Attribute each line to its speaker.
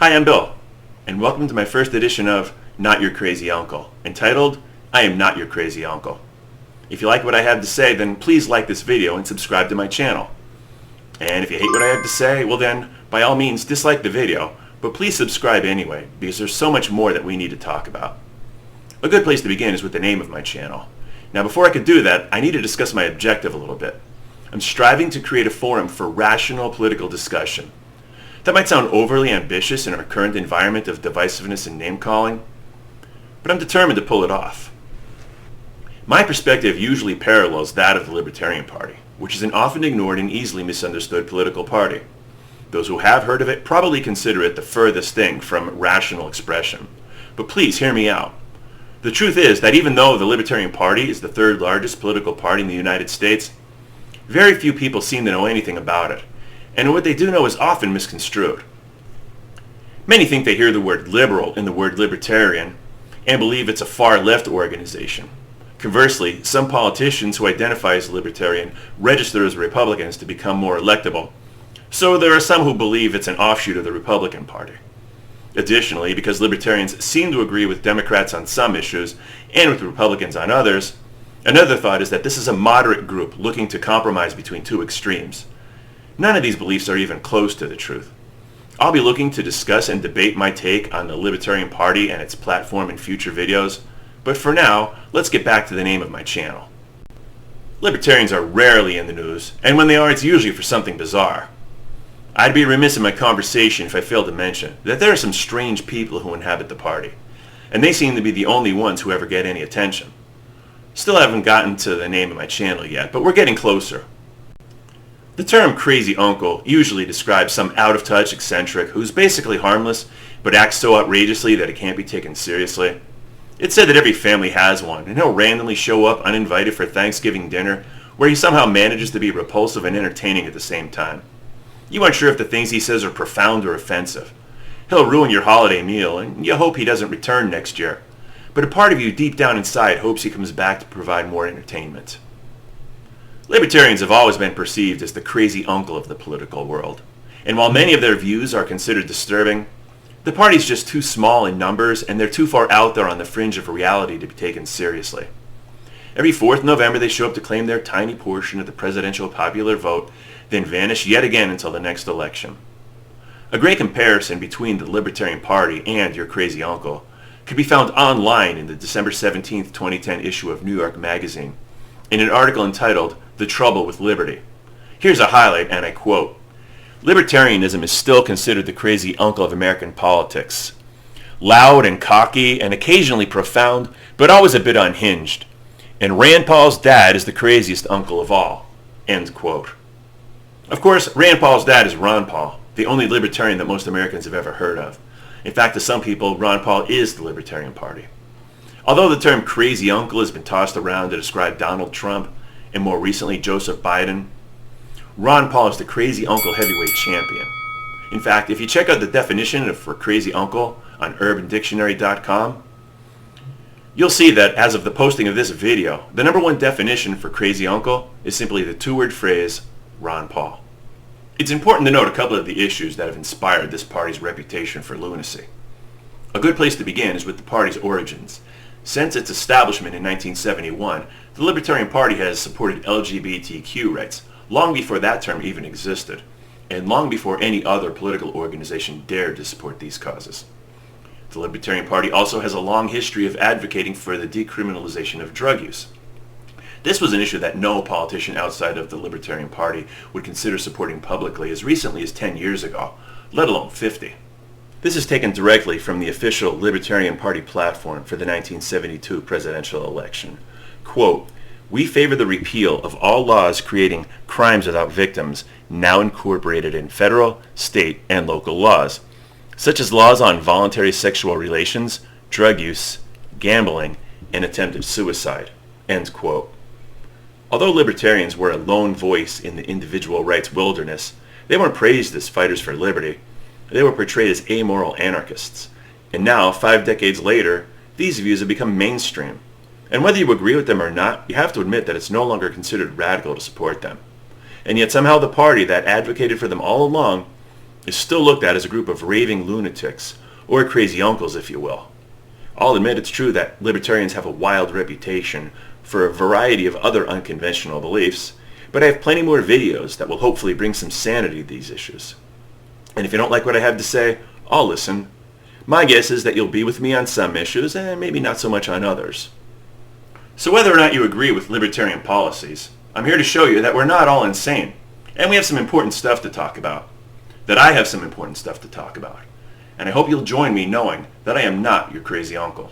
Speaker 1: Hi, I'm Bill, and welcome to my first edition of Not Your Crazy Uncle, entitled, I Am Not Your Crazy Uncle. If you like what I have to say, then please like this video and subscribe to my channel. And if you hate what I have to say, well then, by all means, dislike the video, but please subscribe anyway, because there's so much more that we need to talk about. A good place to begin is with the name of my channel. Now, before I could do that, I need to discuss my objective a little bit. I'm striving to create a forum for rational political discussion. That might sound overly ambitious in our current environment of divisiveness and name-calling, but I'm determined to pull it off. My perspective usually parallels that of the Libertarian Party, which is an often ignored and easily misunderstood political party. Those who have heard of it probably consider it the furthest thing from rational expression. But please hear me out. The truth is that even though the Libertarian Party is the third largest political party in the United States, very few people seem to know anything about it. And what they do know is often misconstrued. Many think they hear the word liberal in the word libertarian and believe it's a far-left organization. Conversely, some politicians who identify as libertarian register as Republicans to become more electable. So there are some who believe it's an offshoot of the Republican Party. Additionally, because libertarians seem to agree with Democrats on some issues and with Republicans on others, another thought is that this is a moderate group looking to compromise between two extremes. None of these beliefs are even close to the truth. I'll be looking to discuss and debate my take on the Libertarian Party and its platform in future videos, but for now, let's get back to the name of my channel. Libertarians are rarely in the news, and when they are, it's usually for something bizarre. I'd be remiss in my conversation if I failed to mention that there are some strange people who inhabit the party, and they seem to be the only ones who ever get any attention. Still haven't gotten to the name of my channel yet, but we're getting closer. The term crazy uncle usually describes some out-of-touch eccentric who's basically harmless but acts so outrageously that it can't be taken seriously. It's said that every family has one, and he'll randomly show up uninvited for Thanksgiving dinner where he somehow manages to be repulsive and entertaining at the same time. You aren't sure if the things he says are profound or offensive. He'll ruin your holiday meal, and you hope he doesn't return next year. But a part of you deep down inside hopes he comes back to provide more entertainment. Libertarians have always been perceived as the crazy uncle of the political world. And while many of their views are considered disturbing, the party's just too small in numbers and they're too far out there on the fringe of reality to be taken seriously. Every 4th November they show up to claim their tiny portion of the presidential popular vote, then vanish yet again until the next election. A great comparison between the Libertarian Party and your crazy uncle could be found online in the December 17, 2010 issue of New York Magazine, in an article entitled The Trouble with Liberty. Here's a highlight, and I quote, "Libertarianism is still considered the crazy uncle of American politics. Loud and cocky and occasionally profound, but always a bit unhinged. And Rand Paul's dad is the craziest uncle of all." End quote. Of course, Rand Paul's dad is Ron Paul, the only libertarian that most Americans have ever heard of. In fact, to some people, Ron Paul is the Libertarian Party. Although the term crazy uncle has been tossed around to describe Donald Trump and more recently Joseph Biden, Ron Paul is the crazy uncle heavyweight champion. In fact, if you check out the definition for crazy uncle on urbandictionary.com, you'll see that as of the posting of this video, the #1 definition for crazy uncle is simply the two-word phrase, Ron Paul. It's important to note a couple of the issues that have inspired this party's reputation for lunacy. A good place to begin is with the party's origins. Since its establishment in 1971, the Libertarian Party has supported LGBTQ rights long before that term even existed, and long before any other political organization dared to support these causes. The Libertarian Party also has a long history of advocating for the decriminalization of drug use. This was an issue that no politician outside of the Libertarian Party would consider supporting publicly as recently as 10 years ago, let alone 50. This is taken directly from the official Libertarian Party platform for the 1972 presidential election. Quote, "We favor the repeal of all laws creating crimes without victims now incorporated in federal, state, and local laws, such as laws on voluntary sexual relations, drug use, gambling, and attempted suicide." End quote. Although libertarians were a lone voice in the individual rights wilderness, they weren't praised as fighters for liberty. They were portrayed as amoral anarchists. And now, 5 decades later, these views have become mainstream. And whether you agree with them or not, you have to admit that it's no longer considered radical to support them. And yet somehow the party that advocated for them all along is still looked at as a group of raving lunatics, or crazy uncles if you will. I'll admit it's true that libertarians have a wild reputation for a variety of other unconventional beliefs, but I have plenty more videos that will hopefully bring some sanity to these issues. And if you don't like what I have to say, I'll listen. My guess is that you'll be with me on some issues and maybe not so much on others. So whether or not you agree with libertarian policies, I'm here to show you that we're not all insane, and we have some important stuff to talk about. That I have some important stuff to talk about. And I hope you'll join me knowing that I am not your crazy uncle.